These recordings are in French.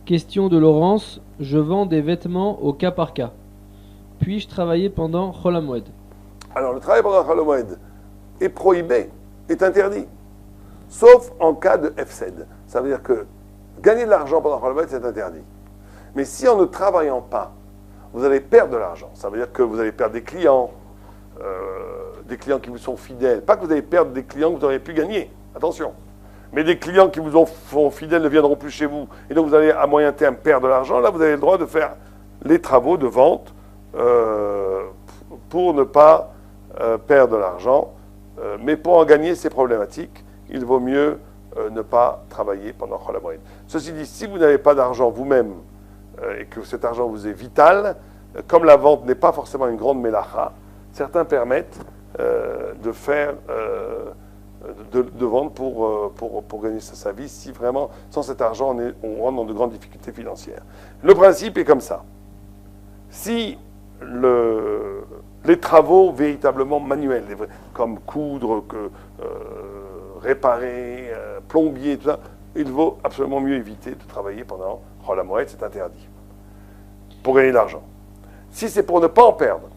Question de Laurence. Je vends des vêtements au cas par cas. Puis-je travailler pendant Chol Hamoed? Alors, le travail pendant Chol Hamoed est prohibé, est interdit, sauf en cas de FSED. Ça veut dire que gagner de l'argent pendant Chol Hamoed, c'est interdit. Mais si en ne travaillant pas, vous allez perdre de l'argent, ça veut dire que vous allez perdre des clients qui vous sont fidèles. Pas que vous allez perdre des clients que vous auriez pu gagner, attention. Mais des clients qui vous sont fidèles ne viendront plus chez vous. Et donc vous allez à moyen terme perdre de l'argent. Là, vous avez le droit de faire les travaux de vente pour ne pas perdre de l'argent. Mais pour en gagner, c'est problématique. Il vaut mieux ne pas travailler pendant Chol Hamoed. Ceci dit, si vous n'avez pas d'argent vous-même et que cet argent vous est vital, comme la vente n'est pas forcément une grande mélacha, certains permettent de faire, de vendre pour gagner sa vie, si vraiment, sans cet argent, on rentre dans de grandes difficultés financières. Le principe est comme ça. Si les travaux véritablement manuels, comme coudre, réparer, plombier, tout ça, il vaut absolument mieux éviter de travailler pendant Chol Hamoed, c'est interdit, pour gagner de l'argent. Si c'est pour ne pas en perdre,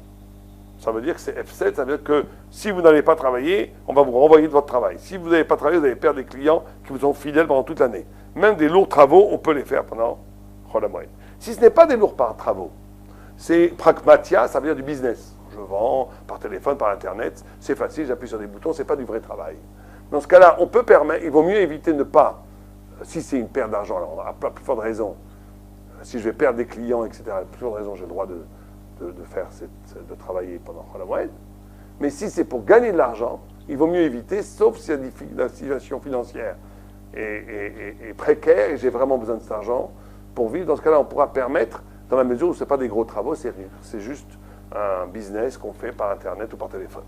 ça veut dire que c'est F7, ça veut dire que si vous n'allez pas travailler, on va vous renvoyer de votre travail. Si vous n'allez pas travailler, vous allez perdre des clients qui vous sont fidèles pendant toute l'année. Même des lourds travaux, on peut les faire pendant Chol Hamoed. Si ce n'est pas des lourds travaux, c'est pragmatia, ça veut dire du business. Je vends par téléphone, par Internet, c'est facile, j'appuie sur des boutons, c'est pas du vrai travail. Dans ce cas-là, on peut permettre, il vaut mieux éviter de ne pas, si c'est une perte d'argent, alors on a plus forte raison, si je vais perdre des clients, etc., plus forte raison, j'ai le droit de travailler pendant Chol Hamoed. Mais si c'est pour gagner de l'argent, il vaut mieux éviter, sauf si la situation financière est précaire et j'ai vraiment besoin de cet argent pour vivre. Dans ce cas-là, on pourra permettre, dans la mesure où ce n'est pas des gros travaux, c'est juste un business qu'on fait par Internet ou par téléphone.